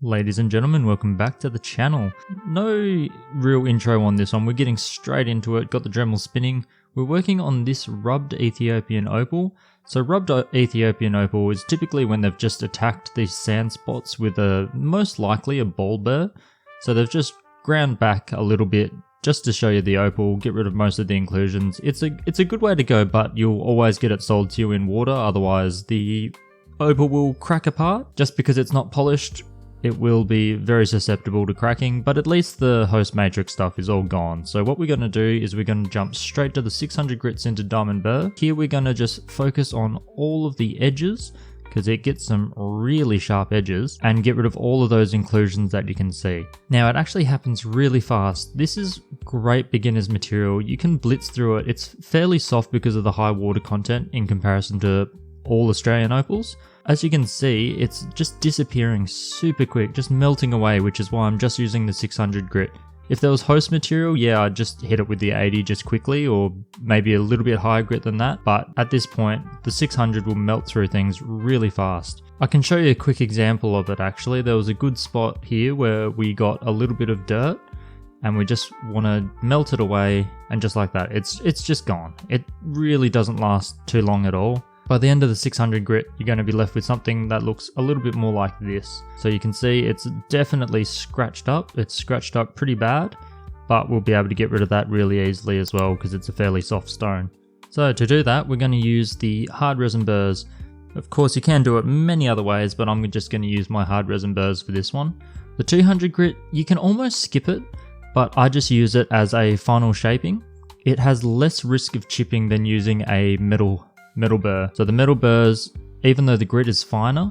Ladies and gentlemen, welcome back to the channel. No real intro on this one, we're getting straight into it, got the Dremel spinning. We're working on this rubbed Ethiopian Opal. So rubbed Ethiopian Opal is typically when they've just attacked these sand spots with most likely a ball burr. So they've just ground back a little bit just to show you the opal, get rid of most of the inclusions. It's a good way to go, but you'll always get it sold to you in water, otherwise the opal will crack apart. Just because it's not polished, it will be very susceptible to cracking, but at least the host matrix stuff is all gone. So what we're going to do is we're going to jump straight to the 600 grit sintered diamond burr. Here we're going to just focus on all of the edges, because it gets some really sharp edges, and get rid of all of those inclusions that you can see. Now it actually happens really fast. This is great beginner's material. You can blitz through it. It's fairly soft because of the high water content in comparison to all Australian opals. As you can see, it's just disappearing super quick, just melting away, which is why I'm just using the 600 grit. If there was host material, yeah, I'd just hit it with the 80 just quickly, or maybe a little bit higher grit than that, but at this point, the 600 will melt through things really fast. I can show you a quick example of it actually. There was a good spot here where we got a little bit of dirt, and we just want to melt it away, and just like that, it's just gone. It really doesn't last too long at all. By the end of the 600 grit, you're going to be left with something that looks a little bit more like this. So you can see it's definitely scratched up. It's scratched up pretty bad, but we'll be able to get rid of that really easily as well because it's a fairly soft stone. So to do that, we're going to use the hard resin burrs. Of course, you can do it many other ways, but I'm just going to use my hard resin burrs for this one. The 200 grit, you can almost skip it, but I just use it as a final shaping. It has less risk of chipping than using a metal burr. So the metal burrs, even though the grit is finer,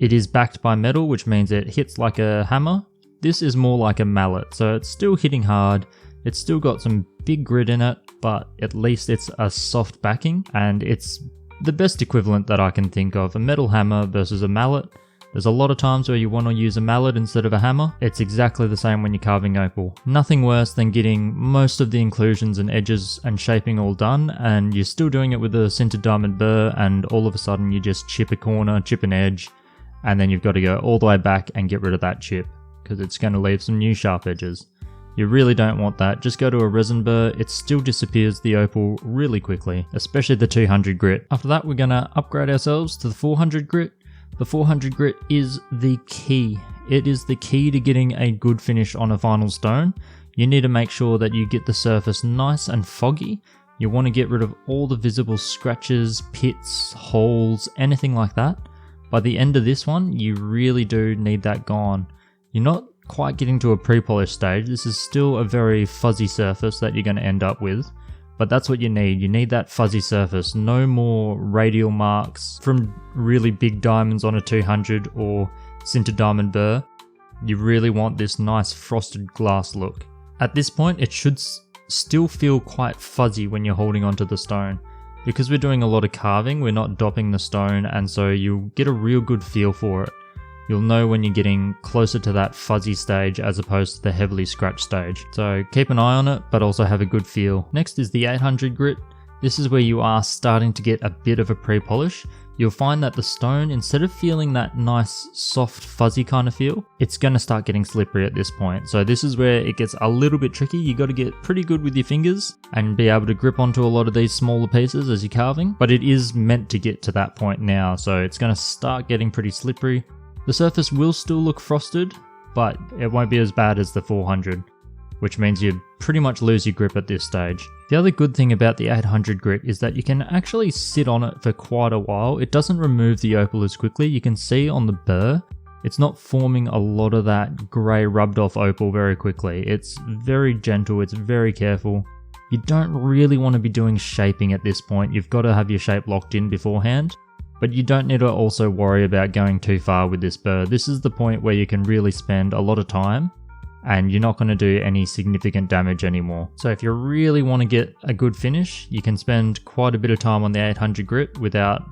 it is backed by metal, which means it hits like a hammer. This is more like a mallet, so it's still hitting hard. It's still got some big grit in it, but at least it's a soft backing, and it's the best equivalent that I can think of. A metal hammer versus a mallet. There's a lot of times where you want to use a mallet instead of a hammer. It's exactly the same when you're carving opal. Nothing worse than getting most of the inclusions and edges and shaping all done, and you're still doing it with a sintered diamond burr, and all of a sudden you just chip a corner, chip an edge, and then you've got to go all the way back and get rid of that chip, because it's going to leave some new sharp edges. You really don't want that. Just go to a resin burr. It still disappears the opal really quickly, especially the 200 grit. After that, we're going to upgrade ourselves to the 400 grit. The 400 grit is the key. It is the key to getting a good finish on a final stone. You need to make sure that you get the surface nice and foggy. You want to get rid of all the visible scratches, pits, holes, anything like that. By the end of this one, you really do need that gone. You're not quite getting to a pre-polished stage. This is still a very fuzzy surface that you're going to end up with. But that's what you need. You need that fuzzy surface. No more radial marks from really big diamonds on a 200 or sintered diamond burr. You really want this nice frosted glass look. At this point, it should still feel quite fuzzy when you're holding onto the stone. Because we're doing a lot of carving, we're not dopping the stone, and so you'll get a real good feel for it. You'll know when you're getting closer to that fuzzy stage as opposed to the heavily scratched stage. So keep an eye on it, but also have a good feel. Next is the 800 grit. This is where you are starting to get a bit of a pre-polish. You'll find that the stone, instead of feeling that nice, soft, fuzzy kind of feel, it's going to start getting slippery at this point. So this is where it gets a little bit tricky. You got to get pretty good with your fingers and be able to grip onto a lot of these smaller pieces as you're carving. But it is meant to get to that point now, so it's going to start getting pretty slippery. The surface will still look frosted, but it won't be as bad as the 400, which means you pretty much lose your grip at this stage. The other good thing about the 800 grit is that you can actually sit on it for quite a while. It doesn't remove the opal as quickly. You can see on the burr, it's not forming a lot of that grey rubbed off opal very quickly. It's very gentle, it's very careful. You don't really want to be doing shaping at this point. You've got to have your shape locked in beforehand. But you don't need to also worry about going too far with this burr. This is the point where you can really spend a lot of time and you're not going to do any significant damage anymore. So if you really want to get a good finish, you can spend quite a bit of time on the 800 grit without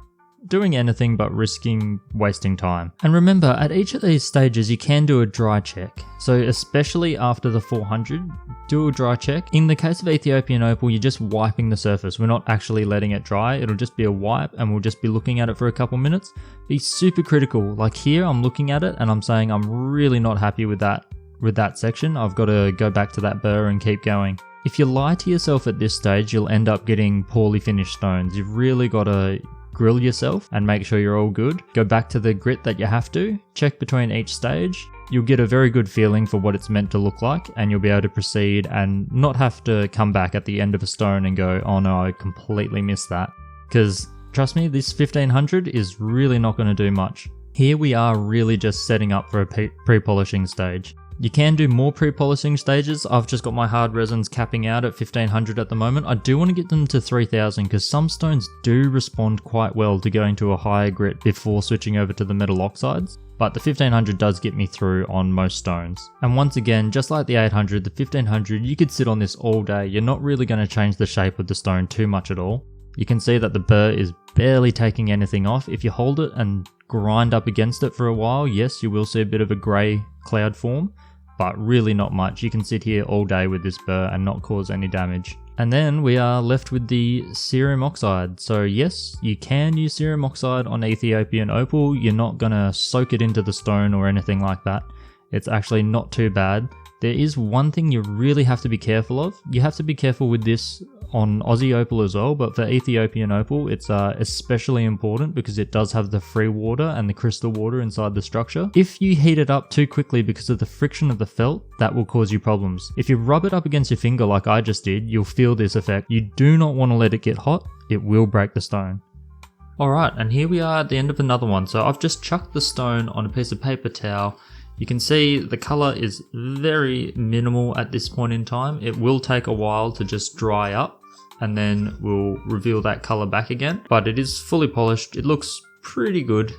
doing anything but risking wasting time. And remember, at each of these stages you can do a dry check. So especially after the 400, do a dry check. In the case of Ethiopian Opal, you're just wiping the surface. We're not actually letting it dry. It'll just be a wipe and we'll just be looking at it for a couple minutes. Be super critical. Like here, I'm looking at it and I'm saying I'm really not happy with that section. I've got to go back to that burr and keep going. If you lie to yourself at this stage, you'll end up getting poorly finished stones. You've really got to grill yourself and make sure you're all good. Go back to the grit that you have to. Check between each stage. You'll get a very good feeling for what it's meant to look like, and you'll be able to proceed and not have to come back at the end of a stone and go, oh no, I completely missed that. Because trust me, this 1500 is really not going to do much. Here we are really just setting up for a pre-polishing stage. You can do more pre-polishing stages. I've just got my hard resins capping out at 1500 at the moment. I do want to get them to 3000 because some stones do respond quite well to going to a higher grit before switching over to the metal oxides. But the 1500 does get me through on most stones. And once again, just like the 800, the 1500, you could sit on this all day. You're not really going to change the shape of the stone too much at all. You can see that the burr is barely taking anything off. If you hold it and grind up against it for a while, yes, you will see a bit of a grey cloud form. But really not much. You can sit here all day with this burr and not cause any damage. And then we are left with the Cerium Oxide. So yes, you can use Cerium Oxide on Ethiopian Opal. You're not going to soak it into the stone or anything like that. It's actually not too bad. There is one thing you really have to be careful of. You have to be careful with this on Aussie Opal as well, but for Ethiopian Opal it's especially important because it does have the free water and the crystal water inside the structure. If you heat it up too quickly because of the friction of the felt, that will cause you problems. If you rub it up against your finger like I just did, you'll feel this effect. You do not want to let it get hot, it will break the stone. Alright, and here we are at the end of another one. So I've just chucked the stone on a piece of paper towel. You can see the colour is very minimal at this point in time. It will take a while to just dry up and then we'll reveal that colour back again. But it is fully polished. It looks pretty good.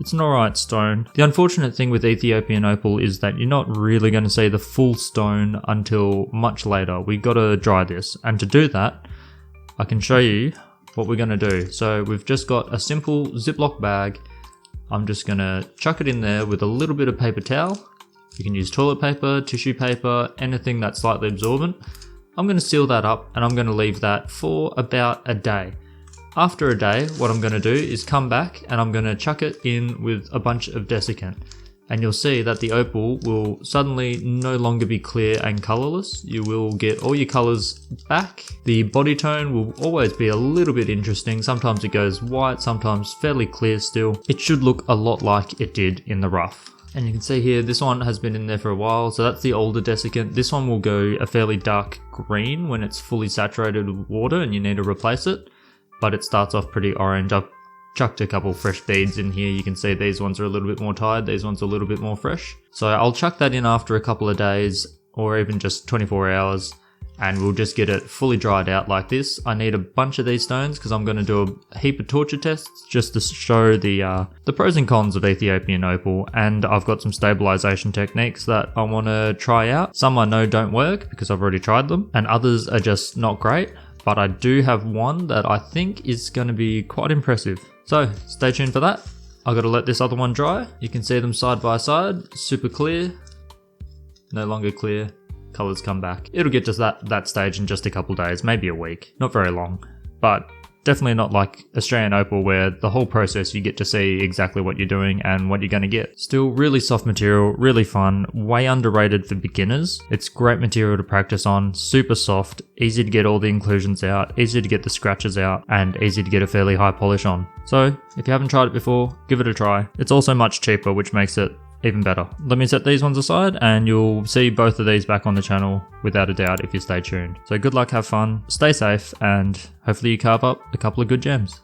It's an alright stone. The unfortunate thing with Ethiopian Opal is that you're not really going to see the full stone until much later. We've got to dry this. And to do that, I can show you what we're going to do. So we've just got a simple Ziploc bag. I'm just going to chuck it in there with a little bit of paper towel. You can use toilet paper, tissue paper, anything that's slightly absorbent. I'm going to seal that up and I'm going to leave that for about a day. After a day, what I'm going to do is come back and I'm going to chuck it in with a bunch of desiccant. And you'll see that the opal will suddenly no longer be clear and colourless. You will get all your colours back. The body tone will always be a little bit interesting. Sometimes it goes white, sometimes fairly clear still. It should look a lot like it did in the rough. And you can see here, this one has been in there for a while, so that's the older desiccant. This one will go a fairly dark green when it's fully saturated with water and you need to replace it. But it starts off pretty orange. I've chucked a couple fresh beads in here. You can see these ones are a little bit more tired, these ones are a little bit more fresh. So I'll chuck that in after a couple of days or even just 24 hours and we'll just get it fully dried out like this. I need a bunch of these stones because I'm going to do a heap of torture tests just to show the pros and cons of Ethiopian Opal, and I've got some stabilization techniques that I want to try out. Some I know don't work because I've already tried them and others are just not great, but I do have one that I think is going to be quite impressive. So stay tuned for that. I've got to let this other one dry. You can see them side by side, super clear, no longer clear. Colours come back. It'll get to that stage in just a couple days, maybe a week. Not very long, but definitely not like Australian Opal where the whole process you get to see exactly what you're doing and what you're going to get. Still really soft material, really fun, way underrated for beginners. It's great material to practice on, super soft, easy to get all the inclusions out, easy to get the scratches out, and easy to get a fairly high polish on. So if you haven't tried it before, give it a try. It's also much cheaper, which makes it even better. Let me set these ones aside and you'll see both of these back on the channel without a doubt if you stay tuned. So good luck, have fun, stay safe, and hopefully you carve up a couple of good gems.